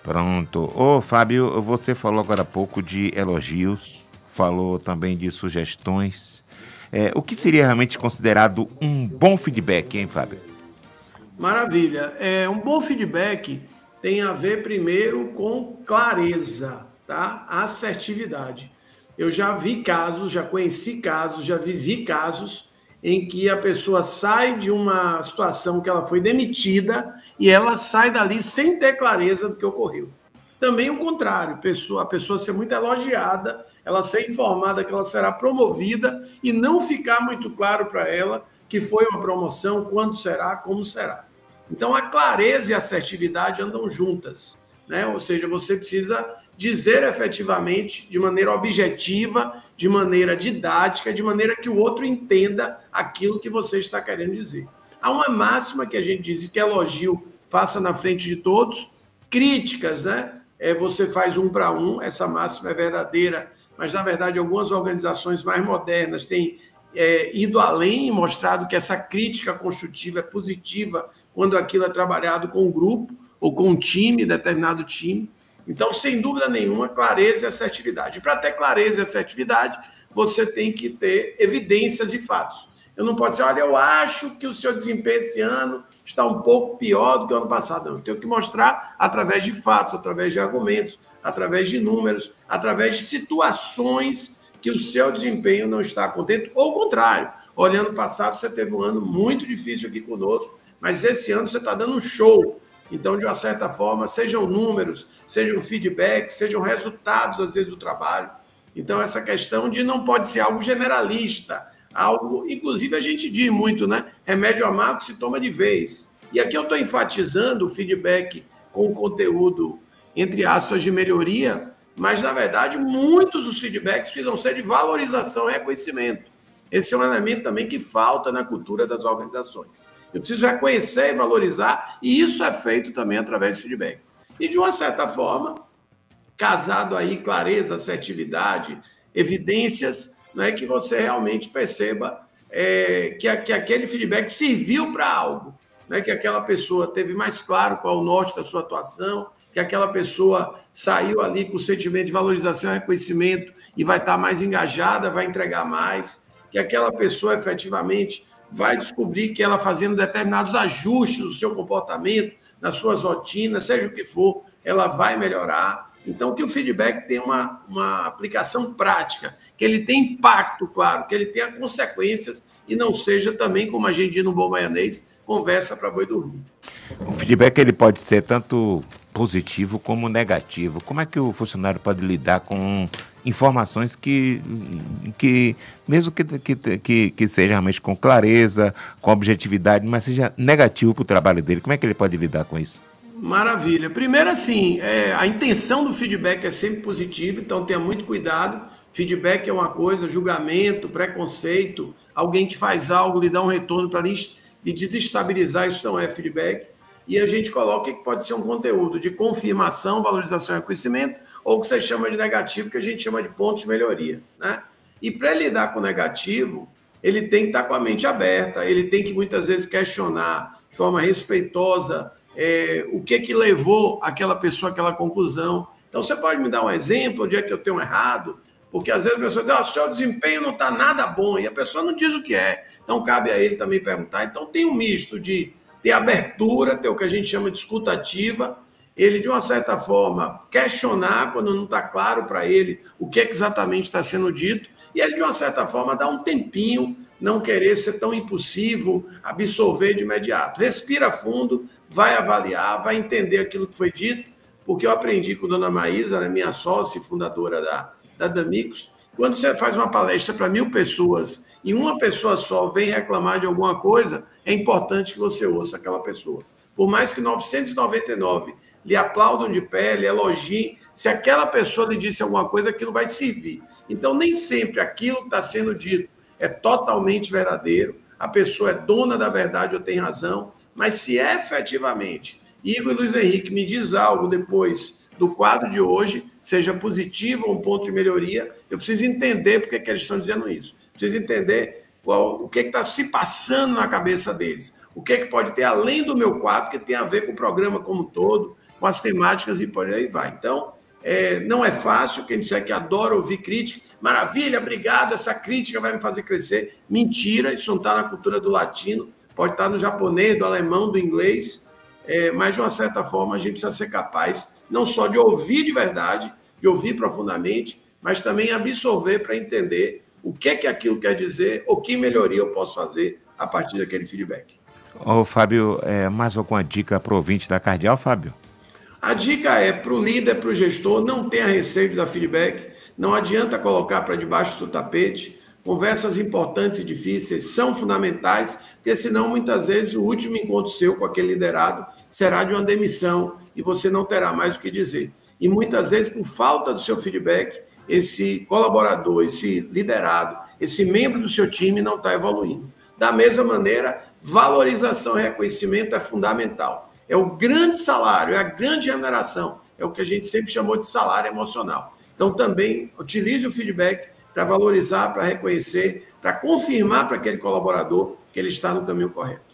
Pronto. Ô, Fábio, você falou agora há pouco de elogios, falou também de sugestões. O que seria realmente considerado um bom feedback, hein, Fábio? Maravilha. Um bom feedback tem a ver primeiro com clareza, tá? Assertividade. Eu já vi casos, já conheci casos, já vivi casos em que a pessoa sai de uma situação que ela foi demitida e ela sai dali sem ter clareza do que ocorreu. Também o contrário, a pessoa ser muito elogiada, ela ser informada que ela será promovida e não ficar muito claro para ela que foi uma promoção, quando será, como será. Então, a clareza e a assertividade andam juntas, né? Ou seja, você precisa dizer efetivamente, de maneira objetiva, de maneira didática, de maneira que o outro entenda aquilo que você está querendo dizer. Há uma máxima que a gente diz que elogio faça na frente de todos, críticas, né? Você faz um para um, essa máxima é verdadeira, mas, na verdade, algumas organizações mais modernas têm ido além e mostrado que essa crítica construtiva é positiva quando aquilo é trabalhado com um grupo ou com um time, determinado time. Então, sem dúvida nenhuma, clareza e assertividade. Para ter clareza e assertividade, você tem que ter evidências e fatos. Eu não posso dizer, olha, eu acho que o seu desempenho esse ano está um pouco pior do que o ano passado. Não, eu tenho que mostrar através de fatos, através de argumentos, através de números, através de situações que o seu desempenho não está contente, ou o contrário. Olha, ano passado você teve um ano muito difícil aqui conosco, mas esse ano você está dando um show. Então, de uma certa forma, sejam números, sejam feedback, sejam resultados, às vezes, do trabalho. Então, essa questão de não pode ser algo generalista, algo, inclusive, a gente diz muito, né? Remédio amargo se toma de vez. E aqui eu estou enfatizando o feedback com conteúdo, entre aspas, de melhoria, mas, na verdade, muitos dos feedbacks precisam ser de valorização e reconhecimento. Esse é um elemento também que falta na cultura das organizações. Eu preciso reconhecer e valorizar, e isso é feito também através do feedback. E, de uma certa forma, casado aí clareza, assertividade, evidências, não é que você realmente perceba que aquele feedback serviu para algo, né? Que aquela pessoa teve mais claro qual o norte da sua atuação, que aquela pessoa saiu ali com o sentimento de valorização e reconhecimento e vai estar mais engajada, vai entregar mais, que aquela pessoa efetivamente vai descobrir que ela fazendo determinados ajustes no seu comportamento, nas suas rotinas, seja o que for, ela vai melhorar. Então, que o feedback tenha uma aplicação prática, que ele tenha impacto, claro, que ele tenha consequências e não seja também, como a gente diz no bom baianês, conversa para boi dormir. O feedback ele pode ser tanto positivo como negativo. Como é que o funcionário pode lidar com informações que mesmo que seja realmente com clareza, com objetividade, mas seja negativo para o trabalho dele? Como é que ele pode lidar com isso? Maravilha. Primeiro, assim, a intenção do feedback é sempre positiva, então tenha muito cuidado. Feedback é uma coisa, julgamento, preconceito, alguém que faz algo, lhe dá um retorno para lhe desestabilizar, isso não é feedback. E a gente coloca que pode ser um conteúdo de confirmação, valorização e reconhecimento, ou que você chama de negativo, que a gente chama de pontos de melhoria, né? E para lidar com o negativo, ele tem que estar com a mente aberta, ele tem que muitas vezes questionar de forma respeitosa o que levou aquela pessoa àquela conclusão. Então, você pode me dar um exemplo onde é que eu tenho errado? Porque às vezes as pessoas dizem, o seu desempenho não está nada bom, e a pessoa não diz o que é. Então, cabe a ele também perguntar. Então, tem um misto de ter abertura, ter o que a gente chama de escuta ativa, ele, de uma certa forma, questionar quando não está claro para ele o que exatamente está sendo dito, e ele, de uma certa forma, dar um tempinho, não querer ser tão impulsivo, absorver de imediato. Respira fundo, vai avaliar, vai entender aquilo que foi dito, porque eu aprendi com a dona Maísa, né, minha sócia e fundadora da Damicos, quando você faz uma palestra para 1.000 pessoas e uma pessoa só vem reclamar de alguma coisa, é importante que você ouça aquela pessoa. Por mais que 999 lhe aplaudam de pé, lhe elogiem, se aquela pessoa lhe disse alguma coisa, aquilo vai servir. Então, nem sempre aquilo que está sendo dito é totalmente verdadeiro, a pessoa é dona da verdade ou tem razão, mas se efetivamente Igor e Luiz Henrique me diz algo depois do quadro de hoje, seja positivo ou um ponto de melhoria, eu preciso entender por que eles estão dizendo isso. Preciso entender o que está se passando na cabeça deles. O que pode ter além do meu quadro, que tem a ver com o programa como um todo, com as temáticas e por aí vai. Então, não é fácil. Quem disser que adora ouvir crítica, maravilha, obrigado, essa crítica vai me fazer crescer. Mentira, isso não está na cultura do latino, pode estar no japonês, do alemão, do inglês, mas de uma certa forma a gente precisa ser capaz não só de ouvir de verdade, de ouvir profundamente, mas também absorver para entender o que é que aquilo quer dizer, ou que melhoria eu posso fazer a partir daquele feedback. Ô, Fábio, mais alguma dica para o ouvinte da Cardeal, Fábio? A dica é para o líder, para o gestor, não tenha receio de dar feedback, não adianta colocar para debaixo do tapete. Conversas importantes e difíceis são fundamentais, porque senão muitas vezes o último encontro seu com aquele liderado será de uma demissão e você não terá mais o que dizer. E muitas vezes, por falta do seu feedback, esse colaborador, esse liderado, esse membro do seu time não está evoluindo. Da mesma maneira, valorização e reconhecimento é fundamental. É o grande salário, é a grande remuneração, é o que a gente sempre chamou de salário emocional. Então, também utilize o feedback para valorizar, para reconhecer, para confirmar para aquele colaborador que ele está no caminho correto.